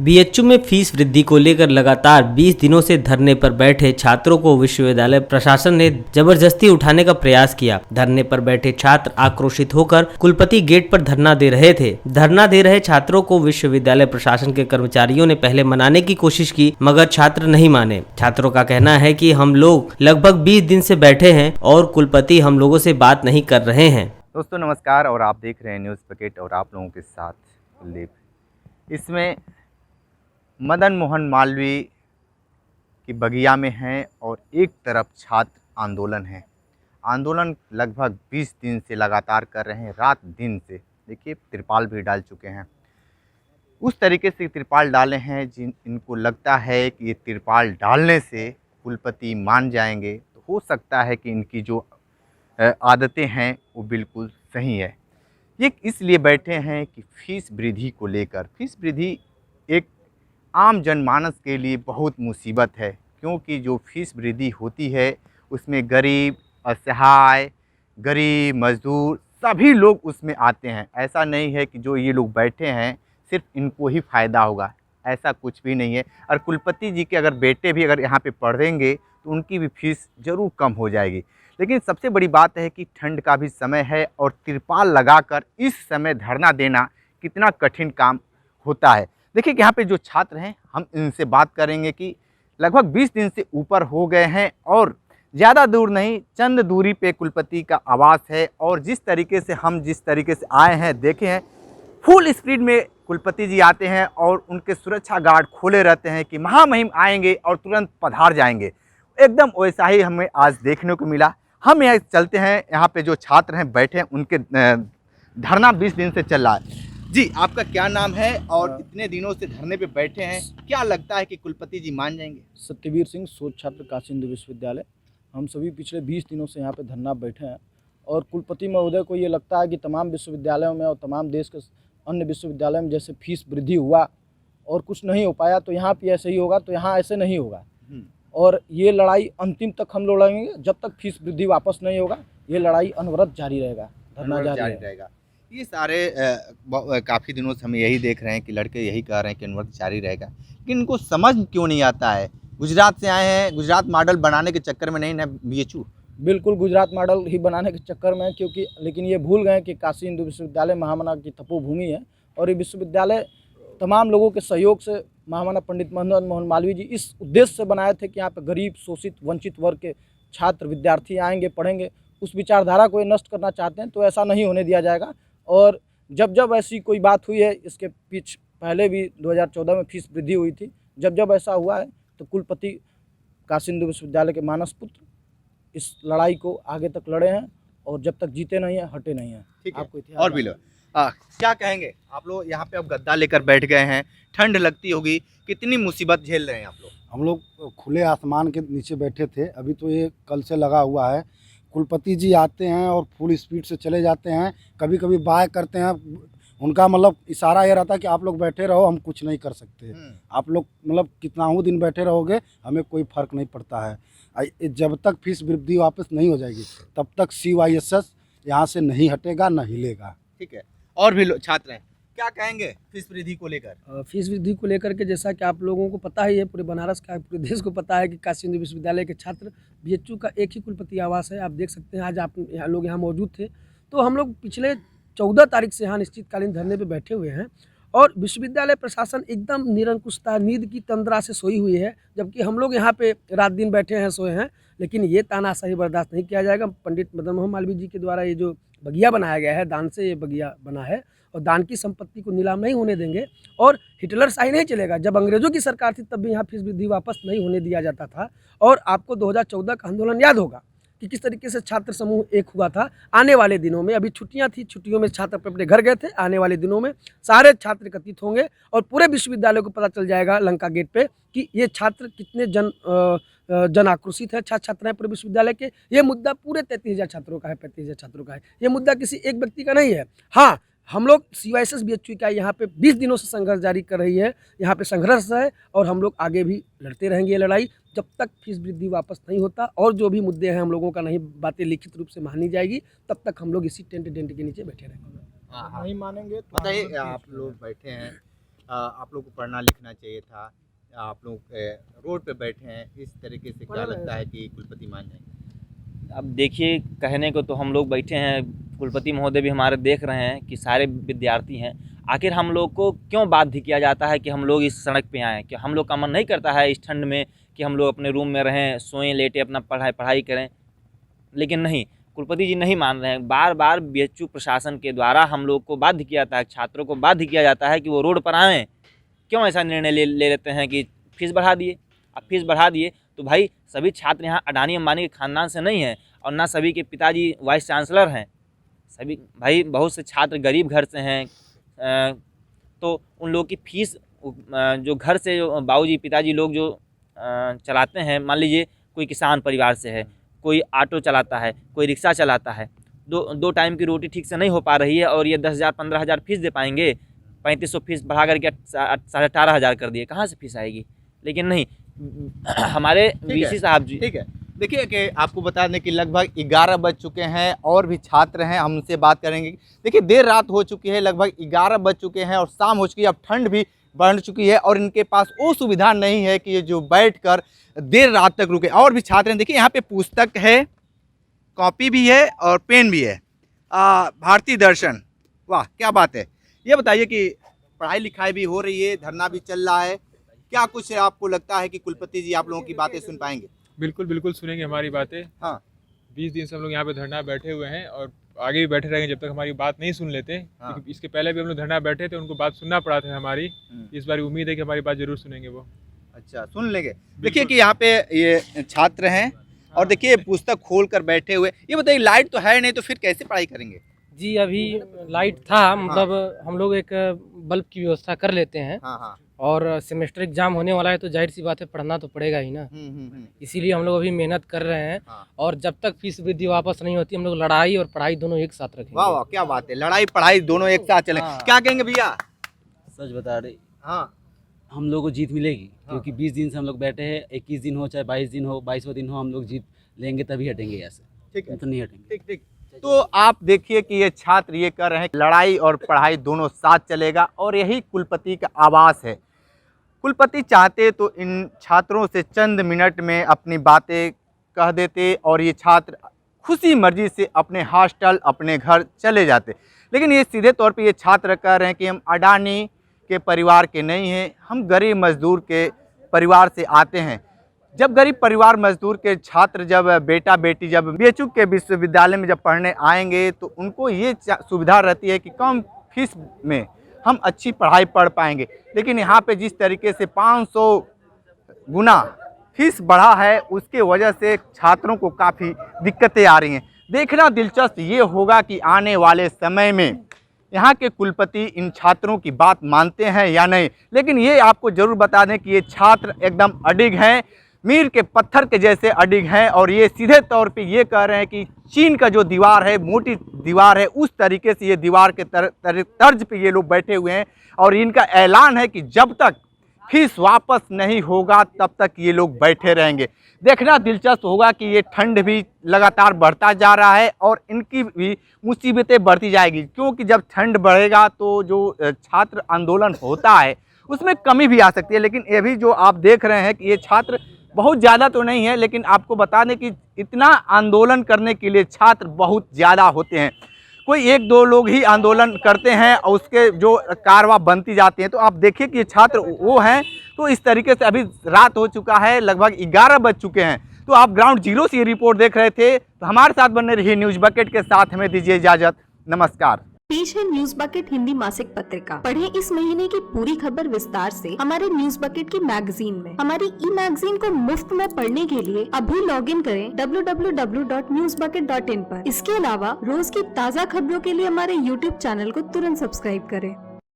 BHU में fees वृद्धि को लेकर लगातार 20 दिनों से धरने पर बैठे छात्रों को विश्वविद्यालय प्रशासन ने जबरदस्ती उठाने का प्रयास किया। धरने पर बैठे छात्र आक्रोशित होकर कुलपति गेट पर धरना दे रहे थे। धरना दे रहे छात्रों को विश्वविद्यालय प्रशासन के कर्मचारियों ने पहले मनाने की कोशिश की, मगर छात्र नहीं माने। छात्रों का कहना है कि हम लोग लगभग 20 दिन से बैठे हैं और कुलपति हम लोगों से बात नहीं कर रहे हैं। दोस्तों नमस्कार, और आप देख रहे हैं न्यूज़ पैकेट और आप लोगों के साथ कुलदीप। इसमें मदन मोहन मालवीय की बगिया में हैं और एक तरफ छात्र आंदोलन है। आंदोलन लगभग 20 दिन से लगातार कर रहे हैं, रात दिन से। देखिए तिरपाल भी डाल चुके हैं, उस तरीके से तिरपाल डाले हैं इनको लगता है कि ये तिरपाल डालने से कुलपति मान जाएंगे। तो हो सकता है कि इनकी जो आदतें हैं वो बिल्कुल सही है। ये इसलिए बैठे हैं कि फीस वृद्धि को लेकर। फीस वृद्धि एक आम जनमानस के लिए बहुत मुसीबत है, क्योंकि जो फीस वृद्धि होती है उसमें गरीब, असहाय, गरीब, मजदूर सभी लोग उसमें आते हैं। ऐसा नहीं है कि जो ये लोग बैठे हैं सिर्फ इनको ही फ़ायदा होगा, ऐसा कुछ भी नहीं है। और कुलपति जी के अगर बेटे भी अगर यहाँ पे पढ़ेंगे तो उनकी भी फीस ज़रूर कम हो जाएगी। लेकिन सबसे बड़ी बात है कि ठंड का भी समय है और तिरपाल लगाकर इस समय धरना देना कितना कठिन काम होता है। देखिए कि यहाँ पे जो छात्र हैं, हम इनसे बात करेंगे कि लगभग 20 दिन से ऊपर हो गए हैं और ज़्यादा दूर नहीं, चंद दूरी पे कुलपति का आवास है। और जिस तरीके से आए हैं, देखे हैं, फुल स्पीड में कुलपति जी आते हैं और उनके सुरक्षा गार्ड खोले रहते हैं कि महामहिम आएंगे और तुरंत पधार जाएंगे। एकदम वैसा ही हमें आज देखने को मिला। हम यहाँ चलते हैं, यहाँ पे जो छात्र हैं बैठे हैं, उनके धरना 20 दिन से चल रहा है। जी, आपका क्या नाम है और इतने दिनों से धरने पे बैठे हैं, क्या लगता है कि कुलपति जी मान जाएंगे? सत्यवीर सिंह, शोध छात्र, काशी हिंदू विश्वविद्यालय। हम सभी पिछले 20 दिनों से यहाँ पे धरना बैठे हैं और कुलपति महोदय को ये लगता है कि तमाम विश्वविद्यालयों में और तमाम देश के अन्य विश्वविद्यालयों में जैसे फीस वृद्धि हुआ और कुछ नहीं हो पाया तो यहाँ पे ऐसे ही होगा, तो यहाँ ऐसे नहीं होगा। और ये लड़ाई अंतिम तक हम लोग लड़ेंगे, जब तक फीस वृद्धि वापस नहीं होगा ये लड़ाई अनवरत जारी रहेगा, धरना जारी रहेगा। ये सारे काफ़ी दिनों से हम यही देख रहे हैं कि लड़के यही कह रहे हैं कि अनवरत जारी रहेगा, लेकिन इनको समझ क्यों नहीं आता है? गुजरात से आए हैं, गुजरात मॉडल बनाने के चक्कर में नहीं ना बीएचयू? बिल्कुल गुजरात मॉडल ही बनाने के चक्कर में, क्योंकि लेकिन ये भूल गए कि काशी हिंदू विश्वविद्यालय महामना की तपोभूमि है और ये विश्वविद्यालय तमाम लोगों के सहयोग से महामना पंडित मदन मोहन मालवीय जी इस उद्देश्य से बनाए थे कि यहाँ पे गरीब, शोषित, वंचित वर्ग के छात्र विद्यार्थी आएंगे, पढ़ेंगे। उस विचारधारा को ये नष्ट करना चाहते हैं, तो ऐसा नहीं होने दिया जाएगा। और जब ऐसी कोई बात हुई है, इसके पीछे पहले भी 2014 में फीस वृद्धि हुई थी, जब ऐसा हुआ है तो कुलपति काशी हिंदू विश्वविद्यालय के मानस पुत्र इस लड़ाई को आगे तक लड़े हैं और जब तक जीते नहीं हैं हटे नहीं हैं। ठीक है, आपको और भी लोग क्या कहेंगे? आप लोग यहाँ पे अब गद्दा लेकर बैठ गए हैं, ठंड लगती होगी, कितनी मुसीबत झेल रहे हैं आप लोग? हम लोग खुले आसमान के नीचे बैठे थे, अभी तो ये कल से लगा हुआ है। कुलपति जी आते हैं और फुल स्पीड से चले जाते हैं, कभी कभी बाय करते हैं। उनका मतलब इशारा ये रहता है कि आप लोग बैठे रहो, हम कुछ नहीं कर सकते। आप लोग मतलब कितना ही दिन बैठे रहोगे, हमें कोई फ़र्क नहीं पड़ता है। जब तक फीस वृद्धि वापस नहीं हो जाएगी तब तक CYSS यहाँ से नहीं हटेगा, न हिलेगा। ठीक है, और भी छात्र हैं, क्या कहेंगे फीस वृद्धि को लेकर? फीस वृद्धि को लेकर के जैसा कि आप लोगों को पता ही है, पूरे बनारस का, पूरे देश को पता है कि काशी हिंदू विश्वविद्यालय के छात्र बीएचयू का एक ही कुलपति आवास है। आप देख सकते हैं, आज आप लोग यहाँ मौजूद थे, तो हम लोग पिछले 14 तारीख से यहाँ निश्चितकालीन धरने पे बैठे हुए हैं और विश्वविद्यालय प्रशासन एकदम निरंकुशता, नींद की तंद्रा से सोई हुई है, जबकि हम लोग यहाँ पे रात दिन बैठे हैं, सोए हैं। लेकिन ये तानाशाही बर्दाश्त नहीं किया जाएगा। पंडित मदन मोहन मालवीय जी के द्वारा ये जो बगिया बनाया गया है, दान से ये बगिया बना है और दान की संपत्ति को नीलाम नहीं होने देंगे। और हिटलर शाही नहीं चलेगा। जब अंग्रेजों की सरकार थी तब भी यहाँ फीस वृद्धि वापस नहीं होने दिया जाता था। और आपको 2014 का आंदोलन याद होगा कि किस तरीके से छात्र समूह एक हुआ था। आने वाले दिनों में, अभी छुट्टियां थी, छुट्टियों में छात्र अपने घर गए थे, आने वाले दिनों में सारे छात्र एकत्रित होंगे और पूरे विश्वविद्यालय को पता चल जाएगा लंका गेट पे कि ये छात्र कितने जन आक्रोशित है। छात्र छात्राएं पूरे विश्वविद्यालय के, ये मुद्दा पूरे 33,000 छात्रों का है, 35,000 छात्रों का है। ये मुद्दा किसी एक व्यक्ति का नहीं है। हाँ, हम लोग CYSS बीएचयू का यहाँ पे 20 दिनों से संघर्ष जारी कर रही है, यहाँ पे संघर्ष है और हम लोग आगे भी लड़ते रहेंगे ये लड़ाई जब तक फीस वृद्धि वापस नहीं होता। और जो भी मुद्दे हैं हम लोगों का नहीं बातें लिखित रूप से मानी जाएगी, तब तक हम लोग इसी टेंट के नीचे बैठे रहेंगे। नहीं मानेंगे तो बताइए, आप लोग बैठे हैं, आप लोग को पढ़ना लिखना चाहिए था, आप लोग रोड पे बैठे हैं, इस तरीके से क्या लगता है कि कुलपति मान जाएंगे? अब देखिए, कहने को तो हम लोग बैठे हैं, कुलपति महोदय भी हमारे देख रहे हैं कि सारे विद्यार्थी हैं। आखिर हम लोग को क्यों बाध्य किया जाता है कि हम लोग इस सड़क पे आएँ? कि हम लोग का मन नहीं करता है इस ठंड में कि हम लोग अपने रूम में रहें, सोएं, लेटें, अपना पढ़ाई करें? लेकिन नहीं, कुलपति जी नहीं मान रहे हैं। बार बार बीएचयू प्रशासन के द्वारा हम लोग को बाध्य किया जाता है, छात्रों को बाध्य किया जाता है कि वो रोड पर आएँ। क्यों ऐसा निर्णय ले लेते हैं कि फ़ीस बढ़ा दिए? अब फ़ीस बढ़ा दिए तो भाई सभी छात्र यहाँ अडानी अंबानी के ख़ानदान से नहीं हैं, और ना सभी के पिताजी वाइस चांसलर हैं। सभी भाई, बहुत से छात्र गरीब घर से हैं, तो उन लोगों की फ़ीस जो घर से जो बाबूजी पिताजी लोग जो चलाते हैं, मान लीजिए कोई किसान परिवार से है, कोई ऑटो चलाता है, कोई रिक्शा चलाता है, दो टाइम की रोटी ठीक से नहीं हो पा रही है, और ये 10,000 15,000 फ़ीस दे पाएंगे? 3500 फीस बढ़ा करके 18,500 कर दिए, कहाँ से फीस आएगी? लेकिन नहीं, हमारे वीसी साहब जी। ठीक है, देखिए कि आपको बता दें कि लगभग 11 बज चुके हैं और भी छात्र हैं, हम उनसे बात करेंगे। देखिए देर रात हो चुकी है, लगभग 11 बज चुके हैं और शाम हो चुकी है, अब ठंड भी बढ़ चुकी है और इनके पास वो सुविधा नहीं है कि ये जो बैठकर देर रात तक रुके। और भी छात्र हैं, देखिए यहाँ पे पुस्तक है, कॉपी भी है और पेन भी है। भारतीय दर्शन, वाह क्या बात है। ये बताइए कि पढ़ाई लिखाई भी हो रही है, धरना भी चल रहा है, क्या कुछ आपको लगता है कि कुलपति जी आप लोगों की बातें सुन पाएंगे? बिल्कुल बिल्कुल सुनेंगे हमारी बातें। हाँ, 20 दिन से हम लोग यहाँ पे धरना बैठे हुए हैं और आगे भी बैठे रहेंगे जब तक हमारी बात नहीं सुन लेते। हाँ। इसके पहले भी हम लोग धरना बैठे थे, उनको बात सुनना पड़ा था हमारी। इस बार उम्मीद है कि हमारी बात जरूर सुनेंगे वो। अच्छा, सुन लेंगे। देखिए कि यहाँ पे ये छात्र हैं और देखिए पुस्तक खोल कर बैठे हुए। ये बताइए लाइट तो है नहीं, तो फिर कैसे पढ़ाई करेंगे? जी अभी लाइट था, मतलब हम लोग एक बल्ब की व्यवस्था कर लेते हैं। हाँ हाँ। और सेमेस्टर एग्जाम होने वाला है तो जाहिर सी बात है पढ़ना तो पड़ेगा ही ना। इसीलिए हम लोग अभी मेहनत कर रहे हैं। हाँ। और जब तक फीस वृद्धि वापस नहीं होती हम लोग लड़ाई और पढ़ाई दोनों एक साथ रखेंगे। वाह वाह क्या बात है, लड़ाई पढ़ाई दोनों एक साथ चले। हाँ। क्या कहेंगे भैया? सच बता रहे, हाँ, हम लोग को जीत मिलेगी। हाँ। क्योंकि 20 दिन से हम लोग बैठे हैं, 21 दिन हो चाहे 22 दिन हो, 22वां दिन हो, हम लोग जीत लेंगे तभी हटेंगे यहाँ से। ठीक है, तो नहीं हटेंगे। ठीक ठीक। तो आप देखिए कि ये छात्र ये कर रहे हैं, लड़ाई और पढ़ाई दोनों साथ चलेगा और यही कुलपति का आवास है। कुलपति चाहते तो इन छात्रों से चंद मिनट में अपनी बातें कह देते और ये छात्र खुशी मर्जी से अपने हॉस्टल अपने घर चले जाते। लेकिन ये सीधे तौर पे ये छात्र कह रहे हैं कि हम अडानी के परिवार के नहीं हैं, हम गरीब मजदूर के परिवार से आते हैं। जब गरीब परिवार मजदूर के छात्र जब बेटा बेटी जब बीएचयू के विश्वविद्यालय में जब पढ़ने आएंगे तो उनको ये सुविधा रहती है कि कम फीस में हम अच्छी पढ़ाई पढ़ पाएंगे। लेकिन यहाँ पे जिस तरीके से 500 गुना फीस बढ़ा है उसके वजह से छात्रों को काफ़ी दिक्कतें आ रही हैं। देखना दिलचस्प ये होगा कि आने वाले समय में यहाँ के कुलपति इन छात्रों की बात मानते हैं या नहीं। लेकिन ये आपको ज़रूर बता दें कि ये छात्र एकदम अडिग हैं, मीर के पत्थर के जैसे अडिग हैं और ये सीधे तौर पे ये कह रहे हैं कि चीन का जो दीवार है, मोटी दीवार है, उस तरीके से ये दीवार के तर्ज पे ये लोग बैठे हुए हैं और इनका ऐलान है कि जब तक फीस वापस नहीं होगा तब तक ये लोग बैठे रहेंगे। देखना दिलचस्प होगा कि ये ठंड भी लगातार बढ़ता जा रहा है और इनकी भी मुसीबतें बढ़ती जाएगी, क्योंकि जब ठंड बढ़ेगा तो जो छात्र आंदोलन होता है उसमें कमी भी आ सकती है। लेकिन ये भी जो आप देख रहे हैं कि ये छात्र बहुत ज़्यादा तो नहीं है, लेकिन आपको बता दें कि इतना आंदोलन करने के लिए छात्र बहुत ज़्यादा होते हैं। कोई एक दो लोग ही आंदोलन करते हैं और उसके जो कारवां बनती जाती हैं। तो आप देखिए कि ये छात्र वो हैं। तो इस तरीके से अभी रात हो चुका है, लगभग 11 बज चुके हैं। तो आप ग्राउंड जीरो से ये रिपोर्ट देख रहे थे। तो हमारे साथ बने रहिए न्यूज़ बकेट के साथ, हमें दीजिए इजाज़त, नमस्कार। पेश है न्यूज बकेट हिंदी मासिक पत्रिका। पढ़ें इस महीने की पूरी खबर विस्तार से हमारे न्यूज बकेट की मैगजीन में। हमारी ई मैगजीन को मुफ्त में पढ़ने के लिए अभी लॉगिन करें www.newsbucket.in पर। इसके अलावा रोज की ताज़ा खबरों के लिए हमारे YouTube चैनल को तुरंत सब्सक्राइब करें।